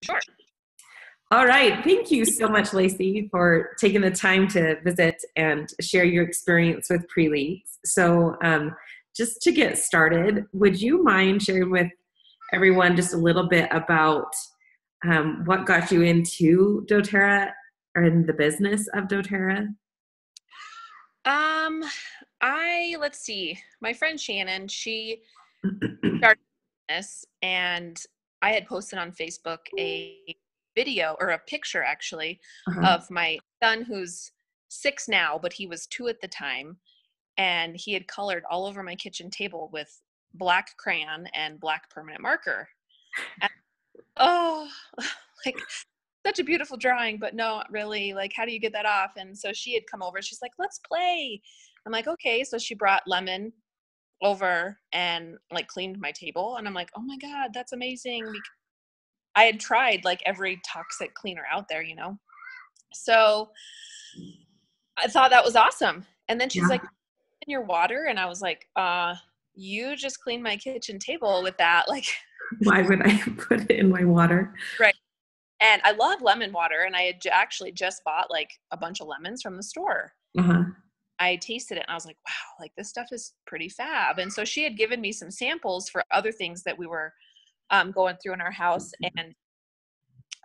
Sure. All right. Thank you so much, Lacy, for taking the time to visit and share your experience with PrELITE. So, just to get started, would you mind sharing with everyone just a little bit about what got you into doTERRA or in the business of doTERRA? Um, let's see. My friend Shannon, she started this, and I had posted on Facebook a video or a picture actually Uh-huh. of my son who's 6 now, but he was 2 at the time, and he had colored all over my kitchen table with black crayon and black permanent marker. And, oh, like such a beautiful drawing, but no, really, like, how do you get that off? And so she had come over. She's like, let's play. I'm like, okay. So she brought lemon over and like cleaned my table. And I'm like, oh my God, that's amazing. Because I had tried like every toxic cleaner out there, you know? So I thought that was awesome. And then she's Yeah. like, in your water. And I was like, you just cleaned my kitchen table with that. Like, Why would I put it in my water? right. And I love lemon water. And I had actually just bought like a bunch of lemons from the store. Uh-huh. I tasted it and I was like, wow, like this stuff is pretty fab. And so she had given me some samples for other things that we were going through in our house. And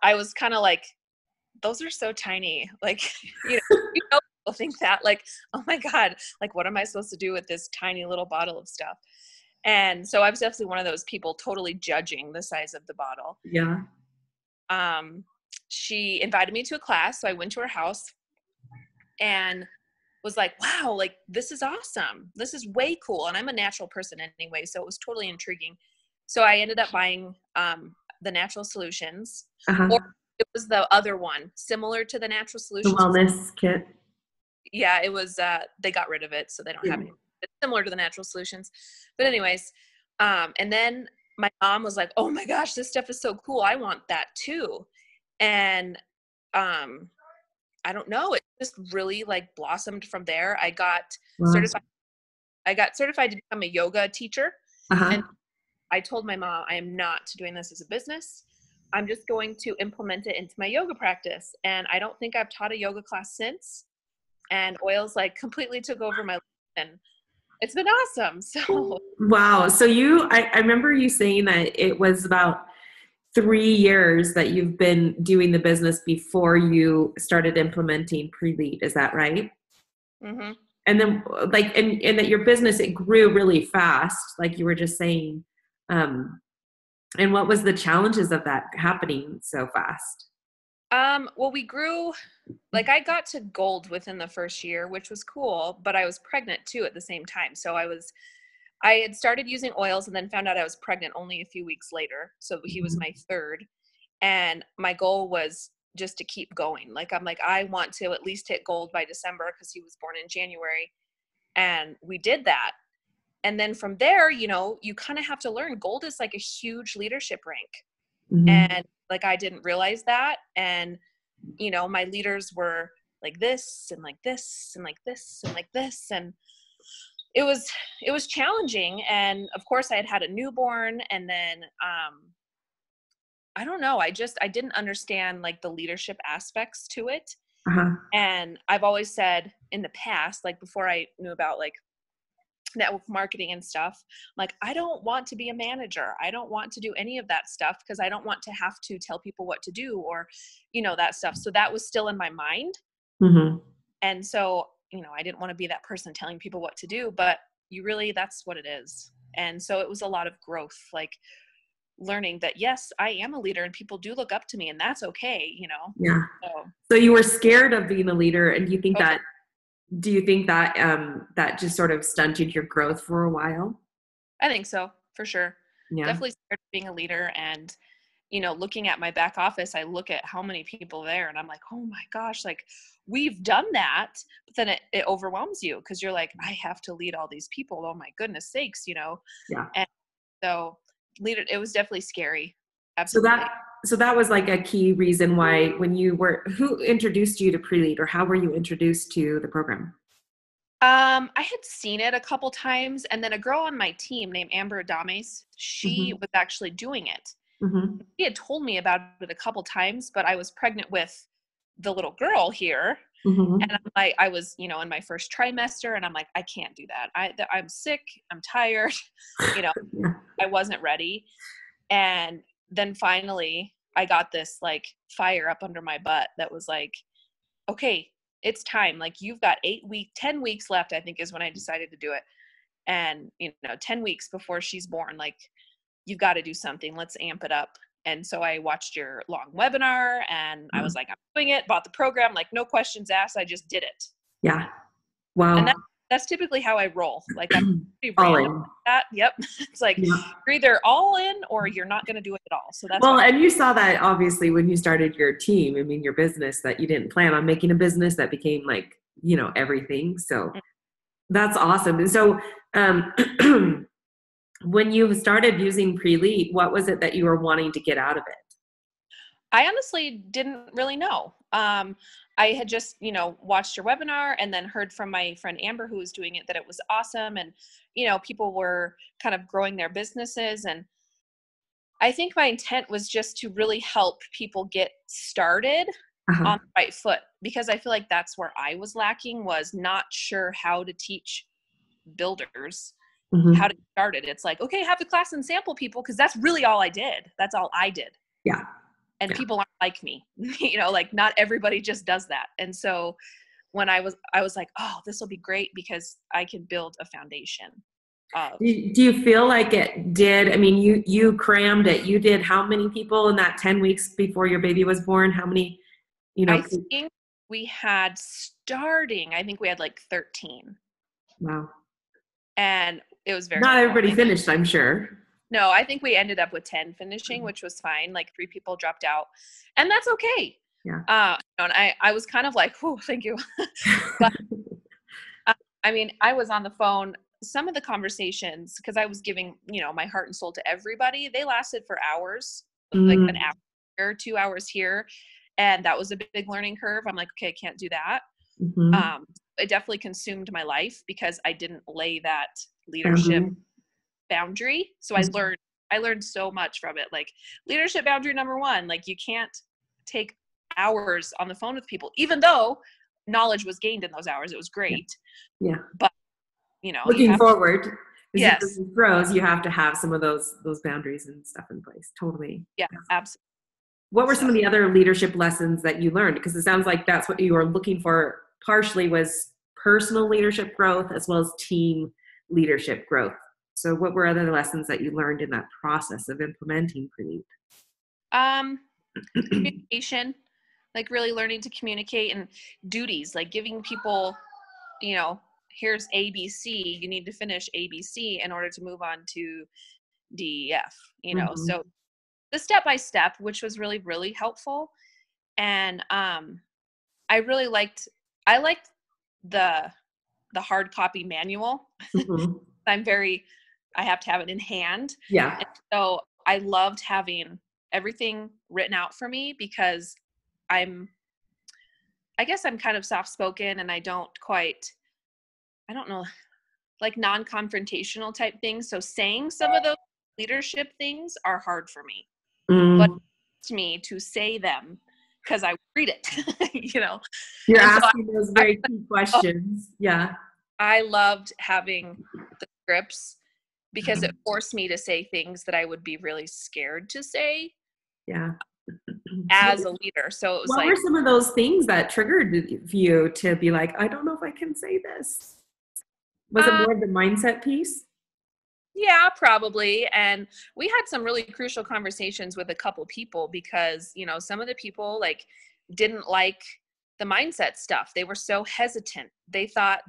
I was kind of like, those are so tiny. Like, people think that like, oh my God, like what am I supposed to do with this tiny little bottle of stuff? And so I was definitely one of those people totally judging the size of the bottle. Yeah. She invited me to a class. So I went to her house and was like, wow, like this is awesome. This is way cool. And I'm a natural person anyway, so it was totally intriguing. So I ended up buying the Natural Solutions, Uh-huh. or it was the other one, similar to the Natural The Solutions. wellness kit. Yeah, it was, they got rid of it, so they don't have Yeah. any. It's similar to the Natural Solutions. But anyways, and then my mom was like, oh my gosh, this stuff is so cool. I want that too. And I don't know. It just really like blossomed from there. I got Wow. certified. I got certified to become a yoga teacher. Uh-huh. And I told my mom, I am not doing this as a business. I'm just going to implement it into my yoga practice. And I don't think I've taught a yoga class since. And oils like completely took over my life. And it's been awesome. So Wow. So I remember you saying that it was about 3 years that you've been doing the business before you started implementing PrELITE. Is that right? mm-hmm. And then like, and that your business, it grew really fast, like you were just saying. Um, and what was the challenges of that happening so fast? Well, we grew, like I got to gold within the first year, which was cool, but I was pregnant too at the same time. So I had started using oils and then found out I was pregnant only a few weeks later. So he was my third. And my goal was just to keep going. Like, I'm like, I want to at least hit gold by December because he was born in January. And we did that. And then from there, you kind of have to learn gold is like a huge leadership rank. Mm-hmm. And like, I didn't realize that. And, my leaders were like this and like this and like this and like this. And it was challenging. And of course I had a newborn, and then I don't know, I didn't understand like the leadership aspects to it. Uh-huh. And I've always said in the past, like before I knew about like network marketing and stuff, like I don't want to be a manager. I don't want to do any of that stuff because I don't want to have to tell people what to do or that stuff. So that was still in my mind. Mm-hmm. And so I didn't want to be that person telling people what to do, but that's what it is. And so it was a lot of growth, like learning that yes, I am a leader and people do look up to me, and that's okay. Yeah. So So you were scared of being a leader, and totally. do you think that that just sort of stunted your growth for a while? I think so, for sure. Yeah. Definitely scared of being a leader. And looking at my back office, I look at how many people there and I'm like, oh my gosh, like we've done that. But then it overwhelms you because you're like, I have to lead all these people. Oh my goodness sakes. Yeah. And so it was definitely scary. So Absolutely. that was like a key reason why who introduced you to PrELITE, or how were you introduced to the program? I had seen it a couple times, and then a girl on my team named Amber Adames, she Mm-hmm. was actually doing it. Mm-hmm. He had told me about it a couple times, but I was pregnant with the little girl here. Mm-hmm. And I was, in my first trimester, and I'm like, I can't do that. I'm sick. I'm tired. You know, Yeah. I wasn't ready. And then finally I got this like fire up under my butt that was like, okay, it's time. Like, you've got 10 weeks left, I think is when I decided to do it. And, 10 weeks before she's born, like, you've got to do something. Let's amp it up. And so I watched your long webinar, and I was like, I'm doing it, bought the program, like, no questions asked. I just did it. Yeah. And Wow. that's typically how I roll. Like, I'm pretty All random in. like that. Yep. It's like, Yeah. you're either all in or you're not going to do it at all. So that's Well, and you saw that obviously when you started your team, I mean, your business, that you didn't plan on making a business that became like, everything. So that's awesome. And so, when you started using PrELITE, what was it that you were wanting to get out of it? I honestly didn't really know. I had just, watched your webinar and then heard from my friend Amber, who was doing it, that it was awesome. And, people were kind of growing their businesses. And I think my intent was just to really help people get started Uh-huh. on the right foot, because I feel like that's where I was lacking, was not sure how to teach builders how to get started. It's like, okay, have the class and sample people, because that's really all I did. That's all I did. Yeah. And people aren't like me, like, not everybody just does that. And so when I was like, oh, this will be great because I can build a foundation. Do you feel like it did? I mean, you crammed it. You did how many people in that 10 weeks before your baby was born? How many, I think we had I think we had like 13. Wow. And it was very Not everybody finished, I'm sure. No, I think we ended up with 10 finishing, which was fine. Like, 3 people dropped out, and that's okay. Yeah. And I was kind of like, "Whew, thank you." But I mean, I was on the phone. Some of the conversations, because I was giving, my heart and soul to everybody, they lasted for hours, like an hour here, 2 hours here, and that was a big learning curve. I'm like, okay, I can't do that. Mm-hmm. It definitely consumed my life because I didn't lay that leadership boundary. So I learned so much from it. Like, leadership boundary number 1, like, you can't take hours on the phone with people, even though knowledge was gained in those hours. It was great. Yeah. But looking forward, yes, grows, you have to have some of those boundaries and stuff in place. Totally. yeah, absolutely. What were some of the other leadership lessons that you learned? Because it sounds like that's what you were looking for, partially was personal leadership growth as well as team leadership growth. So what were other lessons that you learned in that process of implementing PrELITE? Communication, like really learning to communicate, and duties, like giving people, here's ABC, you need to finish ABC in order to move on to DEF, so the step-by-step, which was really, really helpful. And I liked the hard copy manual. I have to have it in hand. Yeah. And so I loved having everything written out for me, because I guess I'm kind of soft-spoken, and I don't know, like, non-confrontational type things. So saying some of those leadership things are hard for me, but it's me to say them because I read it, You're asking those very key questions. Yeah. I loved having the scripts because it forced me to say things that I would be really scared to say. Yeah. As a leader. So it was what were some of those things that triggered you to be like, I don't know if I can say this? Was it more of the mindset piece? Yeah, probably. And we had some really crucial conversations with a couple people, because, some of the people didn't like the mindset stuff. They were so hesitant. They thought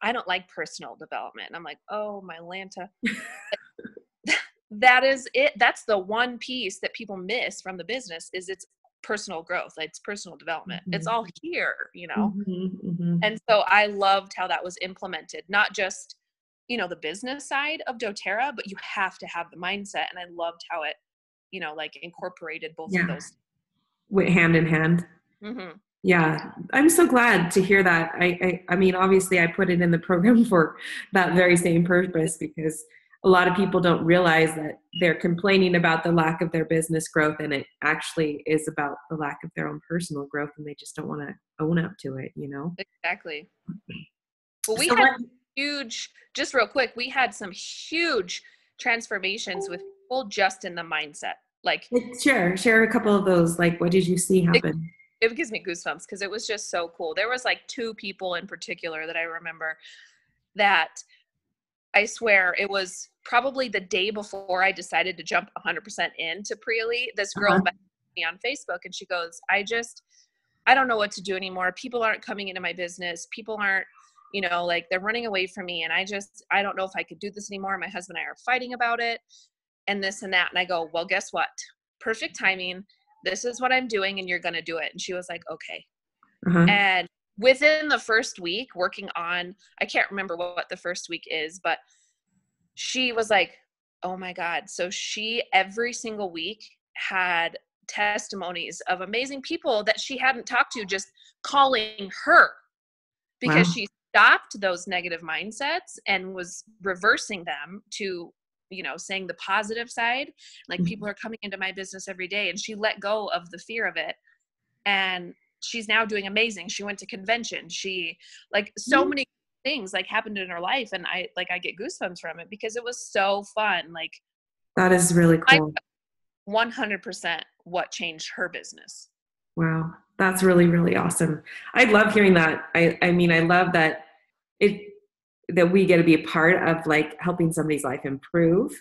I don't like personal development. And I'm like, oh, my Lanta. That is it. That's the one piece that people miss from the business, is it's personal growth. It's personal development. It's all here, And so I loved how that was implemented, not just, the business side of doTERRA, but you have to have the mindset. And I loved how it, incorporated both of those. Went hand in hand. Mm-hmm. Yeah. I'm so glad to hear that. I mean, obviously I put it in the program for that very same purpose, because a lot of people don't realize that they're complaining about the lack of their business growth, and it actually is about the lack of their own personal growth, and they just don't want to own up to it, you know? Exactly. Well, we So had what, just real quick, we had some huge transformations with people just in the mindset. Like, share a couple of those. Like, what did you see happen? it gives me goosebumps because it was just so cool. There was like 2 people in particular that I remember that I swear it was probably the day before I decided to jump 100% into PrELITE. This girl messaged me on Facebook and she goes, I don't know what to do anymore. People aren't coming into my business. People aren't, like they're running away from me. And I don't know if I could do this anymore. My husband and I are fighting about it and this and that. And I go, well, guess what? Perfect timing. This is what I'm doing and you're going to do it. And she was like, okay. And within the first week working on, I can't remember what the first week is, but she was like, oh my God. So she every single week had testimonies of amazing people that she hadn't talked to just calling her because she stopped those negative mindsets and was reversing them to, saying the positive side. Like people are coming into my business every day, and she let go of the fear of it. And she's now doing amazing. She went to convention. She so many things happened in her life. And I get goosebumps from it because it was so fun. That is really cool. 100% what changed her business. Wow. That's really, really awesome. I love hearing that. I mean, I love that that we get to be a part of helping somebody's life improve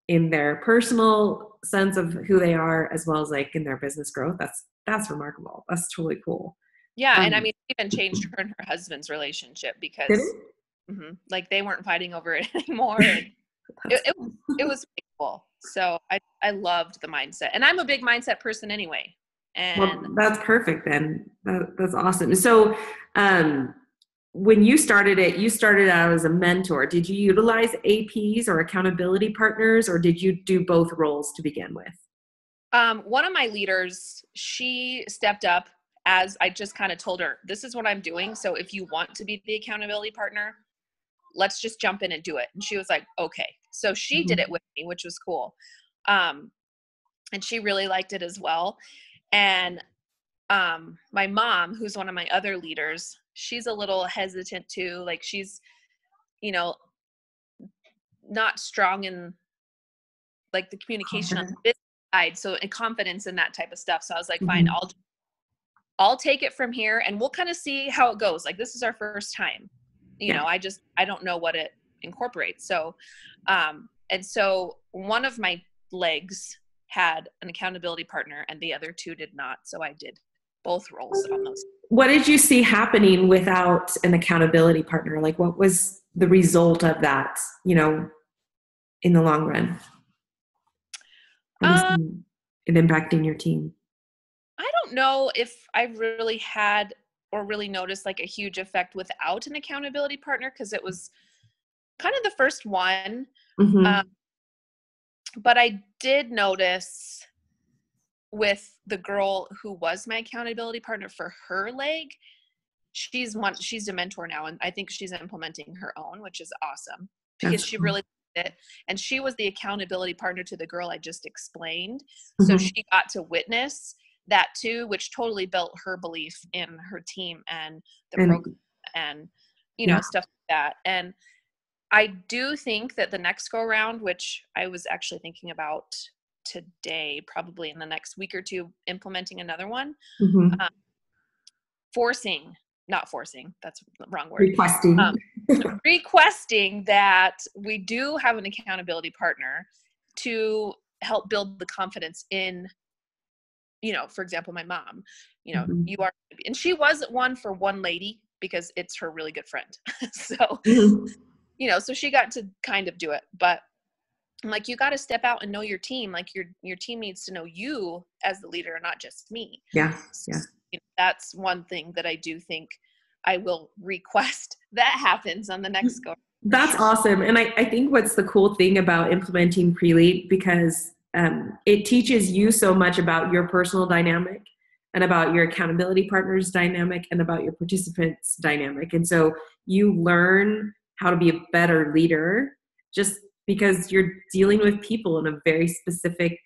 in their personal sense of who they are, as well as in their business growth. That's remarkable. That's totally cool. Yeah. And I mean, it even changed her and her husband's relationship because they weren't fighting over it anymore. And it was cool. So I loved the mindset, and I'm a big mindset person anyway. And well, that's perfect then. That's awesome. So, when you started it, you started out as a mentor. Did you utilize APs or accountability partners, or did you do both roles to begin with? One of my leaders, she stepped up as I just kind of told her, this is what I'm doing. So if you want to be the accountability partner, let's just jump in and do it. And she was like, okay. So she did it with me, which was cool. And she really liked it as well. And my mom, who's one of my other leaders, she's a little hesitant too. She's, not strong in the communication on the business side. So in confidence in that type of stuff. So I was like, fine, I'll take it from here and we'll kind of see how it goes. This is our first time, I don't know what it incorporates. So, and so one of my legs had an accountability partner and the other 2 did not. So I did both roles on those. What did you see happening without an accountability partner? What was the result of that, in the long run? How do you see it impacting your team? I don't know if I really had or really noticed a huge effect without an accountability partner, because it was kind of the first one. But I did notice with the girl who was my accountability partner for her leg, she's a mentor now, and I think she's implementing her own, which is awesome because she really did it. And she was the accountability partner to the girl I just explained. So she got to witness that too, which totally built her belief in her team and the program and, stuff like that. And I do think that the next go around, which I was actually thinking about today, probably in the next week or 2, implementing another one, not forcing, that's the wrong word. Requesting that we do have an accountability partner to help build the confidence in, for example, my mom, you are, and she wasn't one for one lady because it's her really good friend. So, so she got to kind of do it, but I'm like, you got to step out and know your team. Your team needs to know you as the leader, not just me. Yeah. So, that's one thing that I do think I will request that happens on the next go. That's awesome. And I think what's the cool thing about implementing PrELITE, because it teaches you so much about your personal dynamic and about your accountability partner's dynamic and about your participants' dynamic. And so you learn how to be a better leader just because you're dealing with people in a very specific,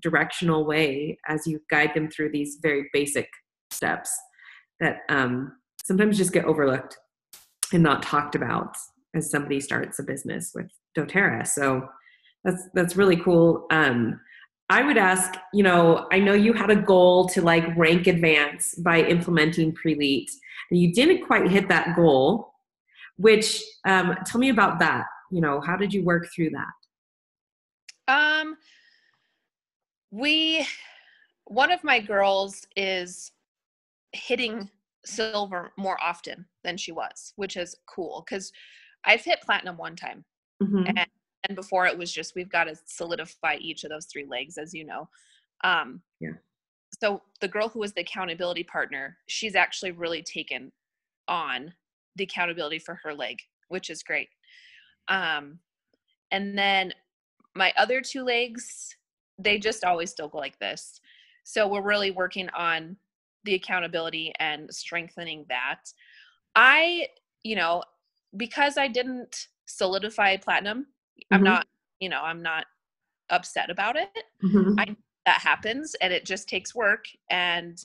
directional way as you guide them through these very basic steps that sometimes just get overlooked and not talked about as somebody starts a business with doTERRA. So that's really cool. I would ask, I know you had a goal to like rank advance by implementing PrELITE, and you didn't quite hit that goal, which tell me about that. How did you work through that? One of my girls is hitting silver more often than she was, which is cool because I've hit platinum one time. Mm-hmm. And before it was just, we've got to solidify each of those 3 legs, as you know. Yeah. So the girl who was the accountability partner, she's actually really taken on the accountability for her leg, which is great. And then my other 2 legs, they just always still go like this. So we're really working on the accountability and strengthening that. Because I didn't solidify platinum, Mm-hmm. I'm not upset about it. Mm-hmm. That happens, and it just takes work, and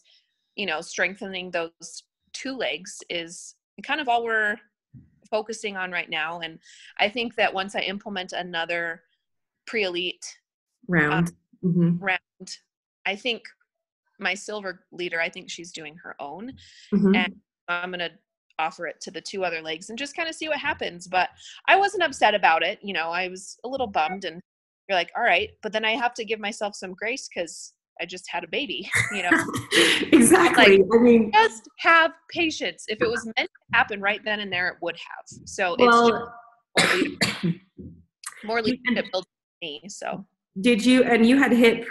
strengthening those 2 legs is kind of all we're focusing on right now. And I think that once I implement another PrELITE Round. Mm-hmm. round, I think my silver leader, I think she's doing her own, Mm-hmm. and I'm going to offer it to the 2 other legs and just kind of see what happens. But I wasn't upset about it. I was a little bummed, and you're like, all right, but then I have to give myself some grace because I just had a baby, Exactly. Like, just have patience. If it was meant to happen right then and there, it would have. So it's just more leadership built me. So did you, and you had hit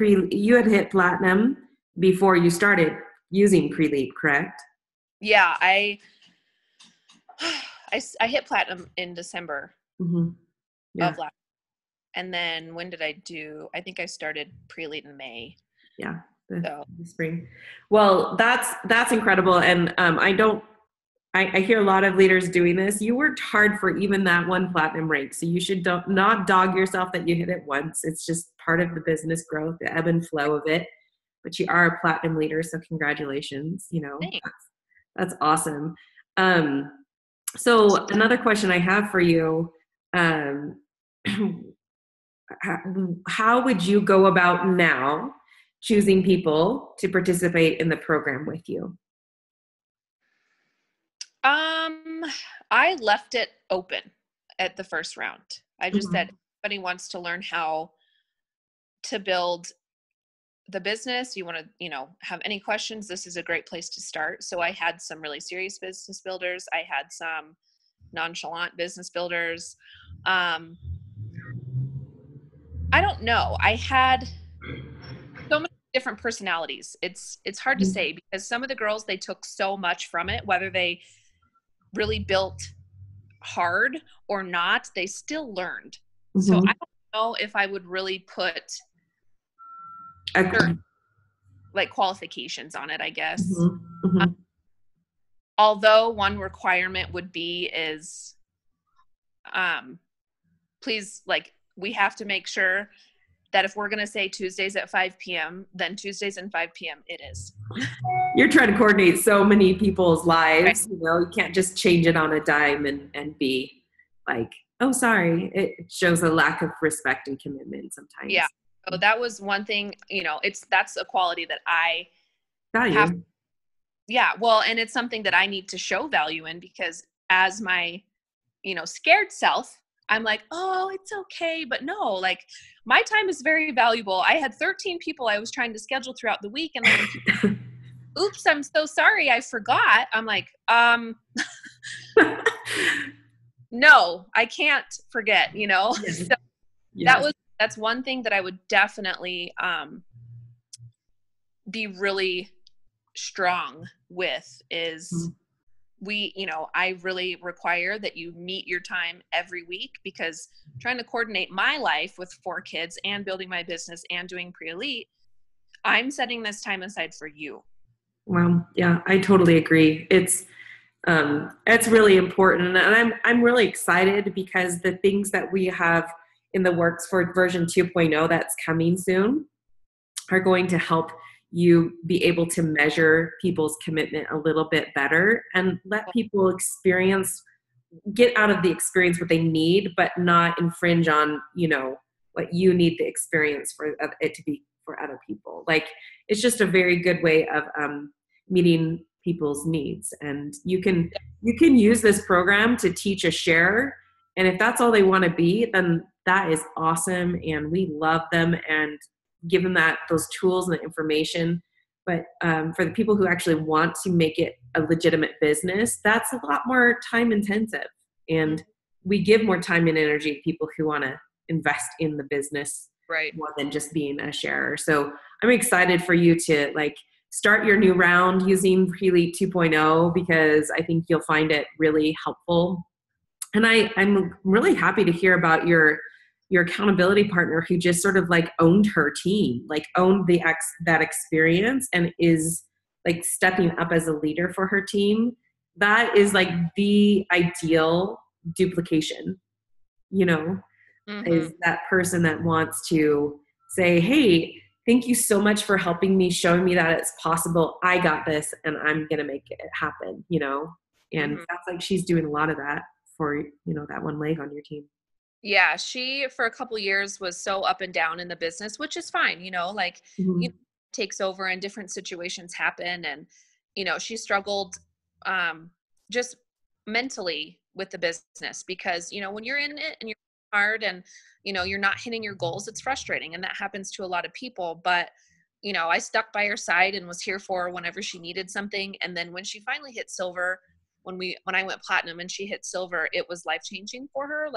platinum before you started using PrELITE, correct? Yeah, I hit platinum in December Mm-hmm. Yeah. of last. And then when did I do? I think I started PrELITE in May. Yeah, the spring. Well, that's incredible. And I hear a lot of leaders doing this. You worked hard for even that one platinum rank, so you should not dog yourself that you hit it once. It's just part of the business growth, the ebb and flow of it. But you are a platinum leader, so congratulations. That's awesome. So another question I have for you. How would you go about now choosing people to participate in the program with you? I left it open at the first round. I just said, everybody wants to learn how to build the business. You want to, have any questions, this is a great place to start. So I had some really serious business builders. I had some nonchalant business builders. I don't know. I had so many different personalities. It's hard to say because some of the girls, they took so much from it, whether they really built hard or not, they still learned. Mm-hmm. So I don't know if I would really put certain, like, qualifications on it, I guess. Mm-hmm. Mm-hmm. Although one requirement would be is, please, like, we have to make sure that if we're going to say Tuesdays at 5 p.m., then Tuesdays and 5 p.m. it is. You're trying to coordinate so many people's lives. Right. You can't just change it on a dime and be like, oh, sorry. It shows a lack of respect and commitment sometimes. Yeah. So that was one thing, that's a quality that I value. Yeah. Well, and it's something that I need to show value in because as my, scared self, I'm like, oh, it's okay. But no, like, my time is very valuable. I had 13 people I was trying to schedule throughout the week. And then when oops, I'm so sorry, I forgot. I'm like, no, I can't forget, Yes. So yes. That's one thing that I would definitely be really strong with is I really require that you meet your time every week because trying to coordinate my life with 4 kids and building my business and doing PrELITE, I'm setting this time aside for you. Well, yeah, I totally agree. It's really important. And I'm really excited because the things that we have in the works for version 2.0 that's coming soon are going to help you be able to measure people's commitment a little bit better and let people get out of the experience what they need, but not infringe on, what you need the experience for it to be for other people. Like, it's just a very good way of meeting people's needs. And you can use this program to teach a share. And if that's all they want to be, then that is awesome. And we love them and give them those tools and the information. But for the people who actually want to make it a legitimate business, that's a lot more time intensive. And we give more time and energy to people who want to invest in the business more than just being a sharer. So I'm excited for you to start your new round using PrELITE 2.0 because I think you'll find it really helpful. And I'm really happy to hear about your accountability partner who just sort of owned her team, owned that experience and is stepping up as a leader for her team. That is the ideal duplication, is that person that wants to say, hey, thank you so much for helping me, showing me that it's possible. I got this and I'm going to make it happen, and it sounds like she's doing a lot of that for, that one leg on your team. Yeah, she for a couple of years was so up and down in the business, which is fine, takes over and different situations happen. And, she struggled just mentally with the business because, when you're in it and you're hard and, you're not hitting your goals, it's frustrating. And that happens to a lot of people. But, I stuck by her side and was here for her whenever she needed something. And then when she finally hit silver, when I went platinum and she hit silver, it was life-changing for her.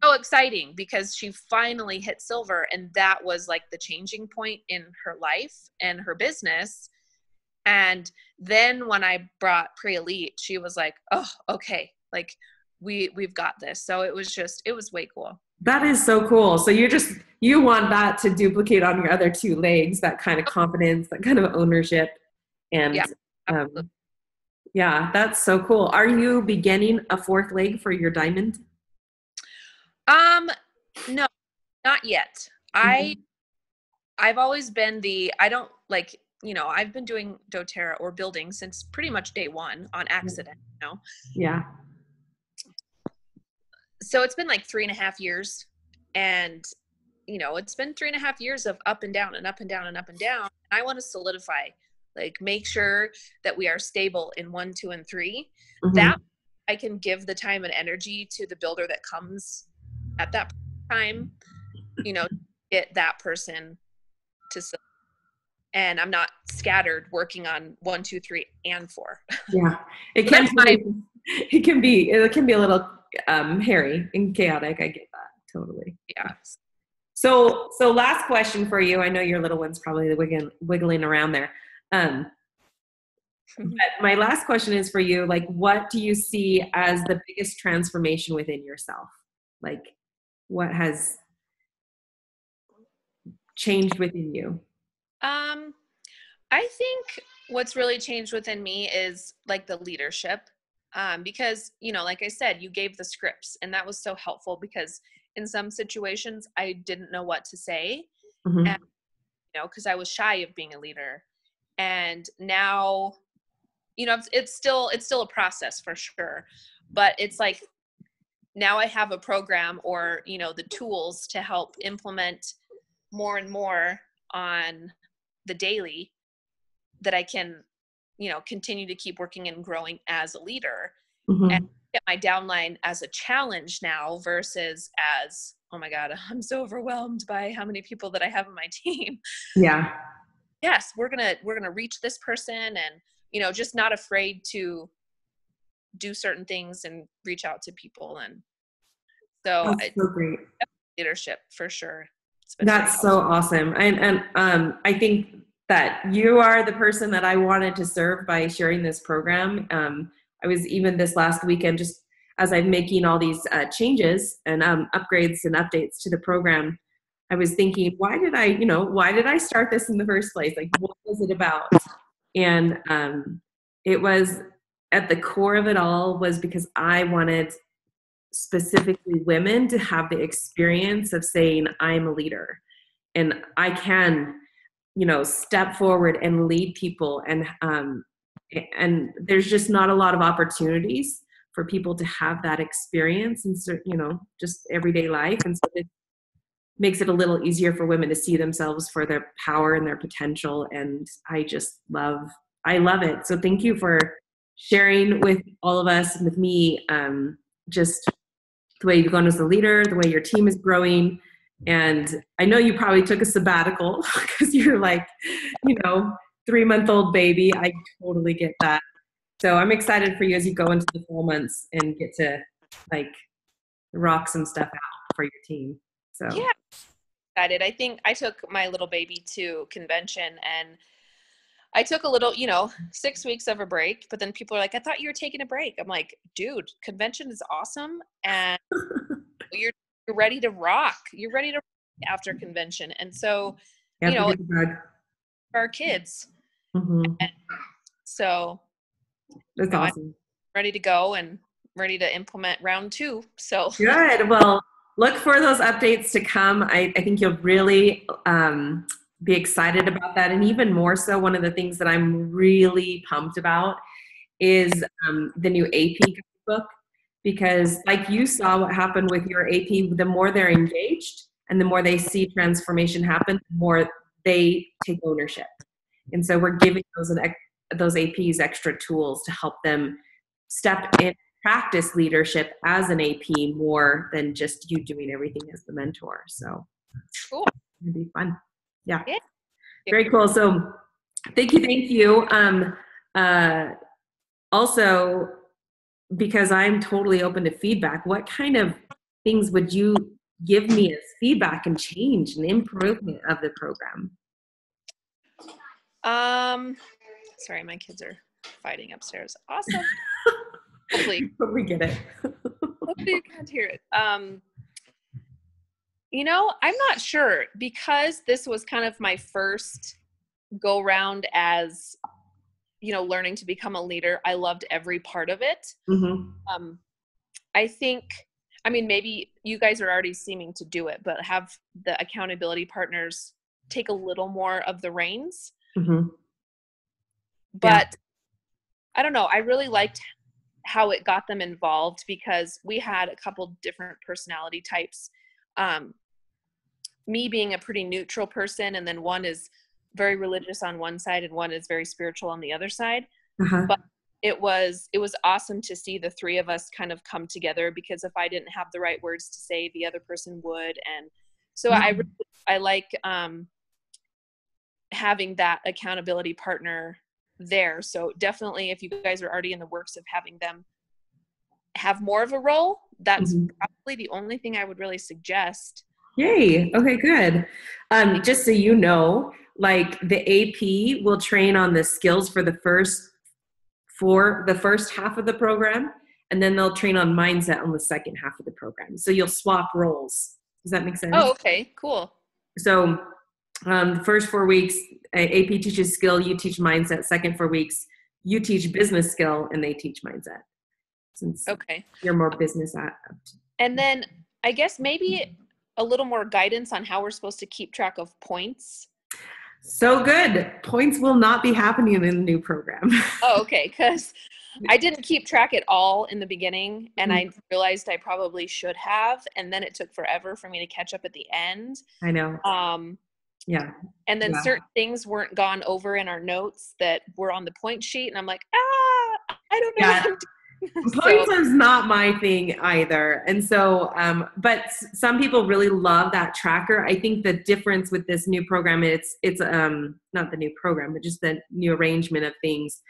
So exciting because she finally hit silver. And that was the changing point in her life and her business. And then when I brought PrELITE, she was like, oh, okay. We've got this. So it was way cool. That is so cool. So you want that to duplicate on your other two legs, that kind of confidence, that kind of ownership. And yeah, absolutely. Yeah, that's so cool. Are you beginning a fourth leg for your diamond? No, not yet. I've always been I've been doing doTERRA or building since pretty much day one on accident, Yeah. So it's been 3.5 years and, it's been 3.5 years of up and down and up and down and up and down. I want to solidify, make sure that we are stable in 1, 2, and 3. That I can give the time and energy to the builder that comes at that time, get that person to, and I'm not scattered working on 1, 2, 3, and 4. Yeah, it can be a little hairy and chaotic. I get that totally. Yeah. So last question for you. I know your little one's probably wiggling around there. But my last question is for you. What do you see as the biggest transformation within yourself? What has changed within you? I think what's really changed within me is the leadership. Because, like I said, you gave the scripts and that was so helpful because in some situations I didn't know what to say, and, cause I was shy of being a leader. And now, it's still a process for sure, but it's now I have a program or, the tools to help implement more and more on the daily that I can, continue to keep working and growing as a leader and get my downline as a challenge now versus as, oh my God, I'm so overwhelmed by how many people that I have on my team. Yeah. Yes, we're going to reach this person and, just not afraid to do certain things and reach out to people. And so, that's so great. Leadership for sure. That's so awesome. And I think that you are the person that I wanted to serve by sharing this program. I was even this last weekend, just as I'm making all these changes and upgrades and updates to the program, I was thinking, why did I start this in the first place? What was it about? And it was at the core of it all was because I wanted specifically women to have the experience of saying, I'm a leader and I can, step forward and lead people. And there's just not a lot of opportunities for people to have that experience in, just everyday life. And so it makes it a little easier for women to see themselves for their power and their potential. And I love it. So thank you for sharing with all of us and with me, just the way you've gone as a leader, the way your team is growing. And I know you probably took a sabbatical because you're like, 3-month-old baby. I totally get that. So I'm excited for you as you go into the fall months and get to rock some stuff out for your team. So yeah, excited. I think I took my little baby to convention and I took a little, 6 weeks of a break, but then people are like, I thought you were taking a break. I'm like, dude, convention is awesome. And you're ready to rock. You're ready to rock after convention. And so, for our kids. Mm-hmm. And so that's awesome. I'm ready to go and ready to implement round 2. So good. Well, look for those updates to come. I think you'll really be excited about that. And even more so, one of the things that I'm really pumped about is the new AP book, because like you saw what happened with your AP, the more they're engaged and the more they see transformation happen, the more they take ownership. And so we're giving those APs extra tools to help them step in, practice leadership as an AP more than just you doing everything as the mentor. So cool. It'd be fun. Yeah. Very cool. So thank you. Also, because I'm totally open to feedback, what kind of things would you give me as feedback and change and improvement of the program? Sorry, my kids are fighting upstairs. Awesome. Hopefully we get it. Hopefully you can't hear it. I'm not sure, because this was kind of my first go round as, learning to become a leader. I loved every part of it. Mm-hmm. I think, maybe you guys are already seeming to do it, but have the accountability partners take a little more of the reins. Mm-hmm. But I don't know. I really liked how it got them involved, because we had a couple different personality types. Me being a pretty neutral person, and then one is very religious on one side and one is very spiritual on the other side. Uh-huh. But it was awesome to see the three of us kind of come together, because if I didn't have the right words to say, the other person would. And so I like having that accountability partner there. So definitely, if you guys are already in the works of having them have more of a role, that's probably the only thing I would really suggest. Yay. Okay, good. Just so you know, the AP will train on the skills for the first half of the program, and then they'll train on mindset on the second half of the program. So you'll swap roles. Does that make sense? Oh, okay, cool. So the first 4 weeks, AP teaches skill, you teach mindset. Second 4 weeks, you teach business skill, and they teach mindset. Since you're more business apt. And then I guess maybe a little more guidance on how we're supposed to keep track of points. So good. Points will not be happening in the new program. Oh, okay. Because I didn't keep track at all in the beginning, and I realized I probably should have, and then it took forever for me to catch up at the end. I know. Yeah. And then certain things weren't gone over in our notes that were on the point sheet, and I'm like, I don't know what I'm doing. Points is not my thing either. And so, but some people really love that tracker. I think the difference with this new program, it's not the new program, but just the new arrangement of things.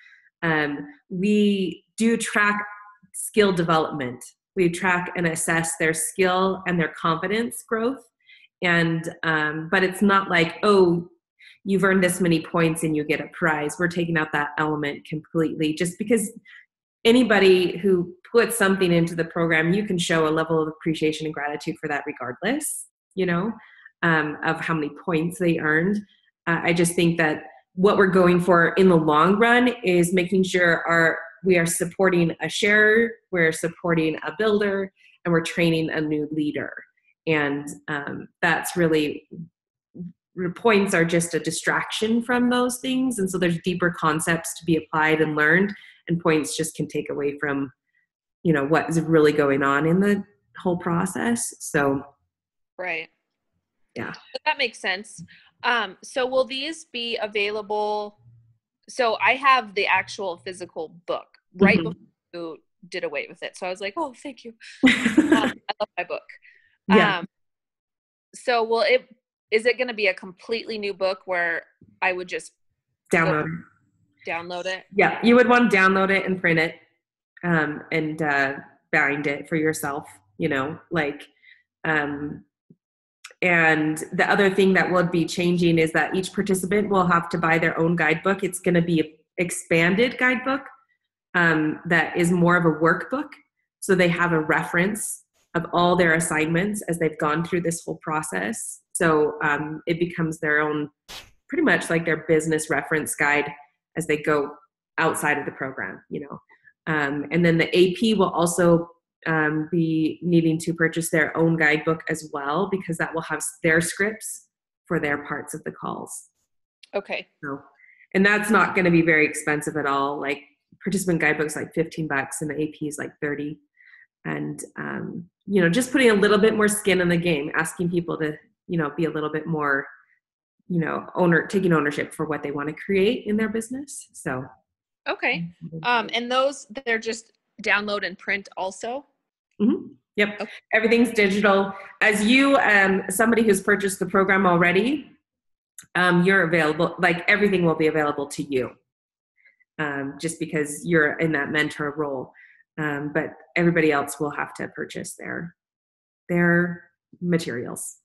We do track skill development. We track and assess their skill and their confidence growth. And, but it's not like, oh, you've earned this many points and you get a prize. We're taking out that element completely, just because anybody who puts something into the program, you can show a level of appreciation and gratitude for that regardless, of how many points they earned. I just think that what we're going for in the long run is making sure we are supporting a sharer, we're supporting a builder, and we're training a new leader. And that's really, the points are just a distraction from those things. And so there's deeper concepts to be applied and learned, and points just can take away from, what is really going on in the whole process. So, right. Yeah. That makes sense. So will these be available? So I have the actual physical book right before you did away with it. So I was like, oh, thank you. I love my book. Yeah. So is it going to be a completely new book where I would just download it? Yeah, you would want to download it and print it, and bind it for yourself, and the other thing that will be changing is that each participant will have to buy their own guidebook. It's going to be an expanded guidebook that is more of a workbook. So they have a reference of all their assignments as they've gone through this whole process. So it becomes their own, pretty much like their business reference guide as they go outside of the program, and then the AP will also be needing to purchase their own guidebook as well, because that will have their scripts for their parts of the calls. Okay. So, and that's not going to be very expensive at all. Like participant guidebooks, like $15, and the AP is like $30. And, just putting a little bit more skin in the game, asking people to, be a little bit more, taking ownership for what they want to create in their business. So. Okay. And those, they're just download and print also? Mm-hmm. Yep. Okay. Everything's digital. As you, somebody who's purchased the program already, you're available, like everything will be available to you, just because you're in that mentor role. But everybody else will have to purchase their materials,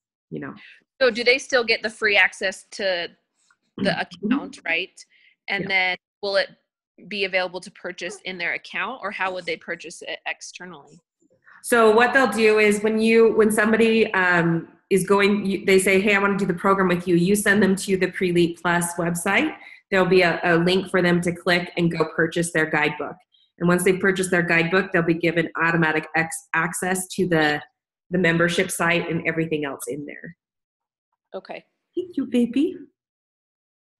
So do they still get the free access to the account, right? And then will it be available to purchase in their account, or how would they purchase it externally? So what they'll do is when somebody is going, they say, hey, I want to do the program with you, you send them to the PrELITE Plus website. There'll be a link for them to click and go purchase their guidebook. And once they purchase their guidebook, they'll be given automatic access to the membership site and everything else in there. Okay. Thank you, baby.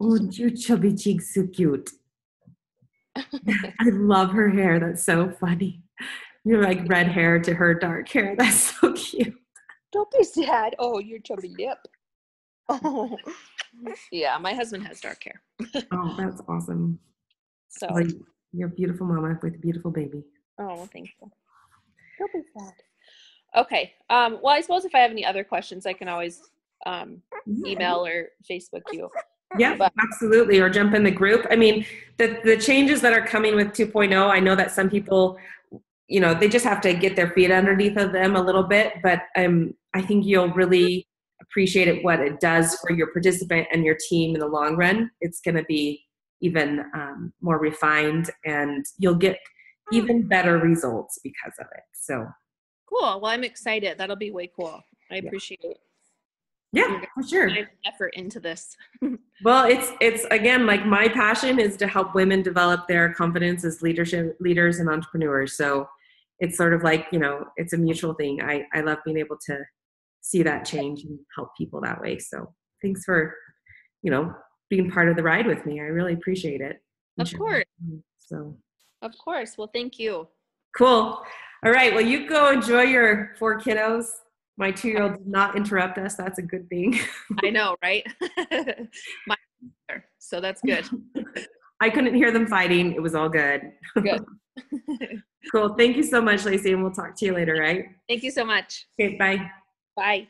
Oh, your chubby cheeks so cute. I love her hair. That's so funny. You're like red hair to her dark hair. That's so cute. Don't be sad. Oh, your chubby lip. Oh, yeah. My husband has dark hair. Oh, that's awesome. So like, you're a beautiful mama with a beautiful baby. Oh, thank you. Don't be sad. Okay. Well, I suppose if I have any other questions, I can always email or Facebook you. Yeah, absolutely. Or jump in the group. I mean, the changes that are coming with 2.0, I know that some people, they just have to get their feet underneath of them a little bit, but I think you'll really appreciate it, what it does for your participant and your team in the long run. It's going to be even more refined, and you'll get even better results because of it. So cool. Well, I'm excited. That'll be way cool. I appreciate it. Yeah, for sure. Effort into this. Well, it's again, like my passion is to help women develop their confidence as leaders and entrepreneurs. So it's sort of like, it's a mutual thing. I love being able to see that change and help people that way. So thanks for, being part of the ride with me. I really appreciate it. Of course. So. Of course. Well, thank you. Cool. All right. Well, you go enjoy your 4 kiddos. My 2-year-old did not interrupt us. That's a good thing. I know, right? So that's good. I couldn't hear them fighting. It was all good. Good. Cool. Thank you so much, Lacy, and we'll talk to you later, right? Thank you so much. Okay, bye. Bye.